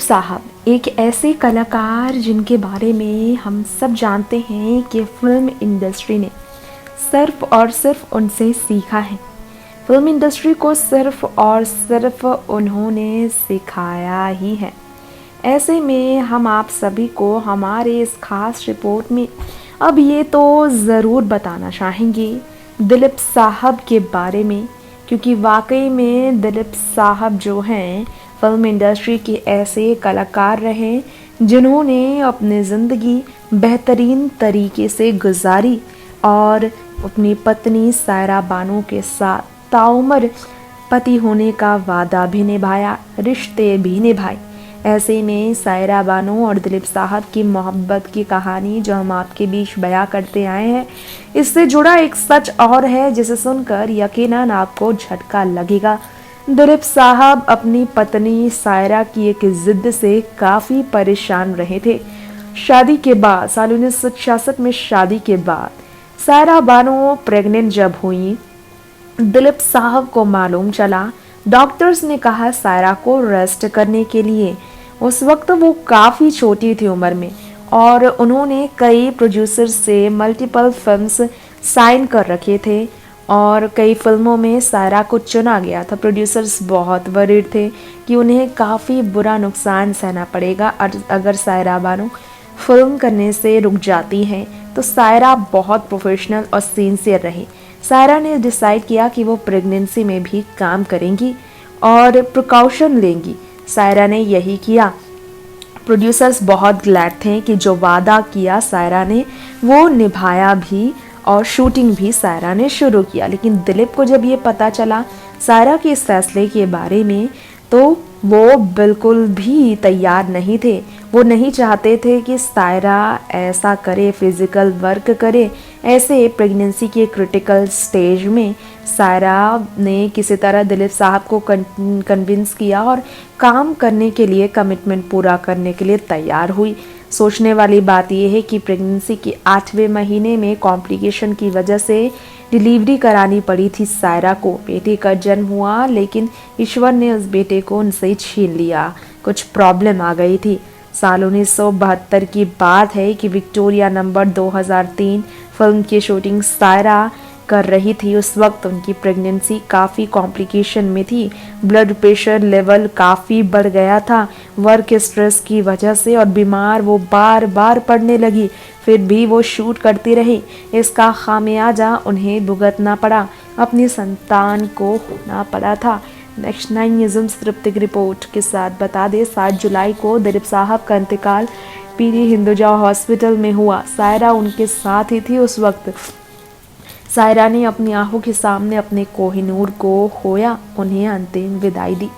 साहब एक ऐसे कलाकार जिनके बारे में हम सब जानते हैं कि फिल्म इंडस्ट्री ने सिर्फ और सिर्फ उनसे सीखा है। फिल्म इंडस्ट्री को सिर्फ और सिर्फ उन्होंने सिखाया ही है। ऐसे में हम आप सभी को हमारे इस खास रिपोर्ट में अब ये तो ज़रूर बताना चाहेंगे दिलीप साहब के बारे में, क्योंकि वाकई में दिलीप साहब जो हैं फिल्म इंडस्ट्री के ऐसे कलाकार रहे जिन्होंने अपनी ज़िंदगी बेहतरीन तरीके से गुजारी और अपनी पत्नी सायरा बानो के साथ ताउम्र पति होने का वादा भी निभाया, रिश्ते भी निभाए। ऐसे में सायरा बानो और दिलीप साहब की मोहब्बत की कहानी जो हम आपके बीच बयां करते आए हैं, इससे जुड़ा एक सच और है जिसे सुनकर यकीनन आपको झटका लगेगा। दिलीप साहब अपनी पत्नी सायरा की एक जिद से काफ़ी परेशान रहे थे। शादी के बाद साल 1966 में शादी के बाद सायरा बानो प्रेग्नेंट जब हुई, दिलीप साहब को मालूम चला, डॉक्टर्स ने कहा सायरा को रेस्ट करने के लिए। उस वक्त वो काफ़ी छोटी थी उम्र में और उन्होंने कई प्रोड्यूसर से मल्टीपल फिल्म्स साइन कर रखे थे और कई फिल्मों में सायरा को चुना गया था। प्रोड्यूसर्स बहुत वरीड थे कि उन्हें काफ़ी बुरा नुकसान सहना पड़ेगा अगर सायरा बानो फिल्म करने से रुक जाती हैं। तो सायरा बहुत प्रोफेशनल और सिंसियर रही। सायरा ने डिसाइड किया कि वो प्रेगनेंसी में भी काम करेंगी और प्रिकॉशन लेंगी। सायरा ने यही किया। प्रोड्यूसर्स बहुत ग्लैड थे कि जो वादा किया सायरा ने वो निभाया भी और शूटिंग भी सायरा ने शुरू किया। लेकिन दिलीप को जब ये पता चला सायरा के इस फैसले के बारे में तो वो बिल्कुल भी तैयार नहीं थे। वो नहीं चाहते थे कि सायरा ऐसा करे, फिजिकल वर्क करे। ऐसे प्रेगनेंसी के क्रिटिकल स्टेज में सायरा ने किसी तरह दिलीप साहब को कन्विंस किया और काम करने के लिए, कमिटमेंट पूरा करने के लिए तैयार हुई। सोचने वाली बात यह है कि प्रेगनेंसी के 8वें महीने में कॉम्प्लिकेशन की वजह से डिलीवरी करानी पड़ी थी सायरा को। बेटे का जन्म हुआ लेकिन ईश्वर ने उस बेटे को उनसे छीन लिया। कुछ प्रॉब्लम आ गई थी। साल 1972 की बात है कि विक्टोरिया नंबर 2003 फिल्म की शूटिंग सायरा कर रही थी। उस वक्त उनकी प्रेगनेंसी काफ़ी कॉम्प्लिकेशन में थी। ब्लड प्रेशर लेवल काफ़ी बढ़ गया था वर्क स्ट्रेस की वजह से और बीमार वो बार बार पड़ने लगी। फिर भी वो शूट करती रही। इसका खामियाजा उन्हें भुगतना पड़ा, अपनी संतान को होना पड़ा था। नेक्स्ट 9 न्यूज़ तृप्ति रिपोर्ट के साथ बता दें 7 जुलाई को दिलीप साहब का इंतकाल पीरी हिंदुजा हॉस्पिटल में हुआ। सायरा उनके साथ ही थी उस वक्त। सायरा ने अपनी आंखों के सामने अपने कोहिनूर को खोया, उन्हें अंतिम विदाई दी।